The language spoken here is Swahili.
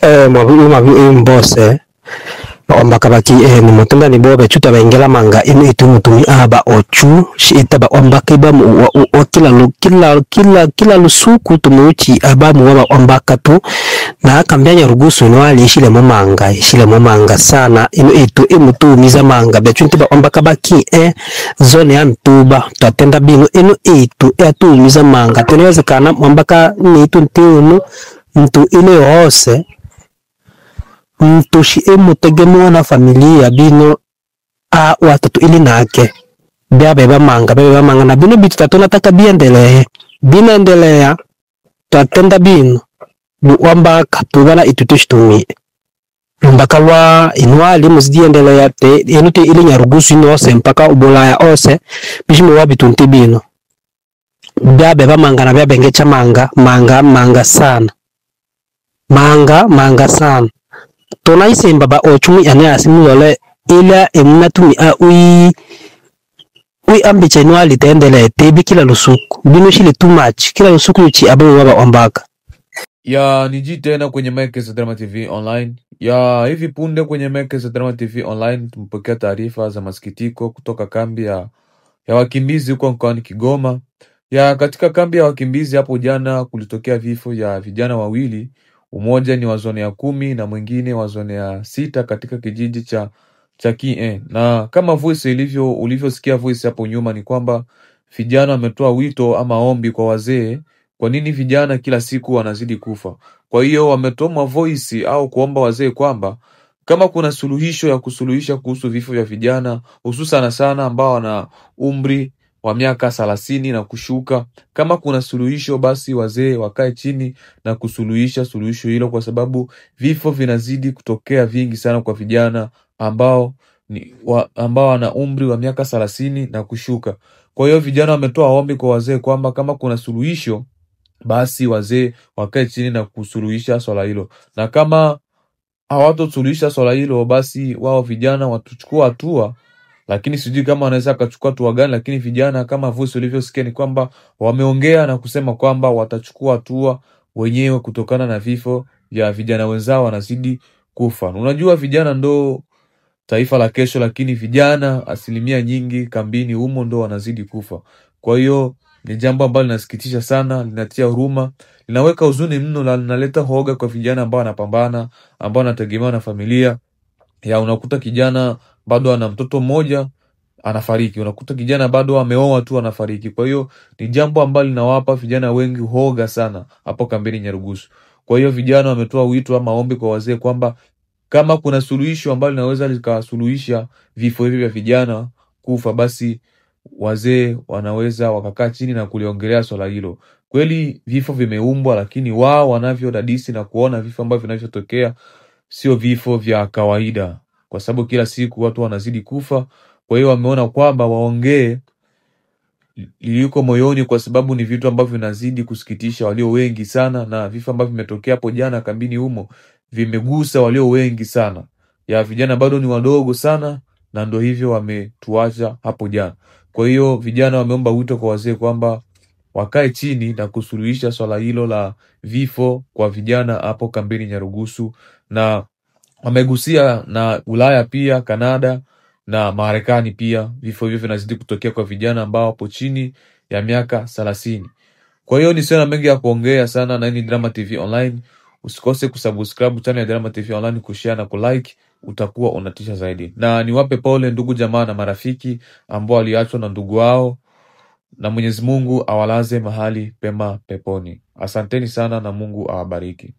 Mwabu mbose ombaka baki ni mutunda ni bobe chuta bengela manga inu itu mutumi aba ochu shita ba ombaka ba mu kila lusuku tumuchi aba mu wa ombaka tu na kambanya rugusu no ali shile mu manga sana inu itu imutumiza manga be chunti ba ombaka baki zone ya mtuba tatenda bino inu itu atumiza manga tunawezekana ombaka ni itu ntunu mtu ile hose mtu mutegemewa na familia bino watatu ili nake beba manga na bino bitu tatona taka biendelea tatenda bino wamba katubana itutushtumie mbaka wa inwali muziendelea te enute ili nyarugusu inose mpaka ubolaya ose bishimo wabitunti bino beba manga na bengecha manga sana manga sana tona isemba ba ochumi ane asimu yole ila emunatumi ui ambiche nwali tendele tebi kila lusuku bino shile too much kila lusuku uchi abu waba ombaka ya niji tena kwenye Mike za Drama TV Online. Ya hivi punde kwenye Mike za Drama TV Online tumepokea taarifa za masikitiko kutoka kambi ya wakimbizi huko mkoani Kigoma. Ya katika kambi ya wakimbizi hapo jana kulitokea vifo ya vijana wawili. Umoja ni wa zone ya 10 na mwingine wa zone ya 6 katika kijiji cha Kie. Na kama voice ulivyosikia voice hapo nyuma ni kwamba vijana wametoa wito ama ombi kwa wazee, kwa nini vijana kila siku wanazidi kufa. Kwa hiyo wametoa voice au kuomba wazee kwamba kama kuna suluhisho ya kusuluhisha kuhusu vifo vya vijana hususan sana ambao wana umri wa miaka 30 na kushuka, kama kuna suluhisho basi wazee wakae chini na kusuluhisha suluhisho hilo, kwa sababu vifo vinazidi kutokea vingi sana kwa vijana ambao wana umri wa miaka 30 na kushuka. Kwa hiyo vijana wametoa ombi kwa wazee kwamba kama kuna suluhisho basi wazee wakae chini na kusuluhisha swala hilo, na kama hawatosuluhisha swala hilo basi wao vijana watuchukua hatua, lakini sijui kama wanaweza kuchukua hatua gani. Lakini vijana kama voice ulivyosikia ni kwamba wameongea na kusema kwamba watachukua hatua wenyewe kutokana na vifo vya vijana wenzao wanazidi kufa. Unajua vijana ndo taifa la kesho, lakini vijana asilimia nyingi kambini humo ndo wanazidi kufa. Kwa hiyo ni jambo ambalo linasikitisha sana, linatia huruma, linaweka huzuni mno, na linaleta hoga kwa vijana ambao wanapambana, ambao wanategemewa na familia. Ya unakuta kijana bado ana mtoto mmoja anafariki, unakuta kijana bado ameoa tu anafariki. Kwa hiyo ni jambo ambalo linawapa vijana wengi hoga sana hapo kambini Nyarugusu. Kwa hiyo vijana wametoa wito ama maombi kwa wazee kwamba kama kuna suluhisho ambalo linaweza likasuluhisha vifo hivi vya vijana kufa, basi wazee wanaweza wakakaa chini na kuliongelea swala hilo. Kweli vifo vimeumbwa, lakini wao wanavyodadisi na kuona vifo ambavyo vinavyotokea sio vifo vya kawaida, kwa sababu kila siku watu wanazidi kufa. Kwa hiyo wameona kwamba waongee liliko moyoni, kwa sababu ni vitu ambavyo vinazidi kusikitisha walio wengi sana, na vifo ambavyo vimetokea hapo jana kambini humo vimegusa walio wengi sana. Ya vijana bado ni wadogo sana, na ndio hivyo wametuacha hapo jana. Kwa hiyo vijana wameomba wito kwa wazee kwamba wakae chini na kusuluhisha swala hilo la vifo kwa vijana hapo kambini Nyarugusu, na wamegusia na Ulaya pia, Kanada na Marekani pia vifo hivyo vinazidi kutokea kwa vijana ambao hapo chini ya miaka 30. Kwa hiyo ni sana mengi ya kuongea sana, na hii ni Drama TV Online. Usikose kusubscribe channel ya Drama TV Online, kushare na kulike, utakuwa unatisha zaidi. Na niwape pole ndugu jamaa na marafiki ambao waliachwa na ndugu wao, na Mwenyezi Mungu awalaze mahali pema peponi. Asanteni sana na Mungu awabariki.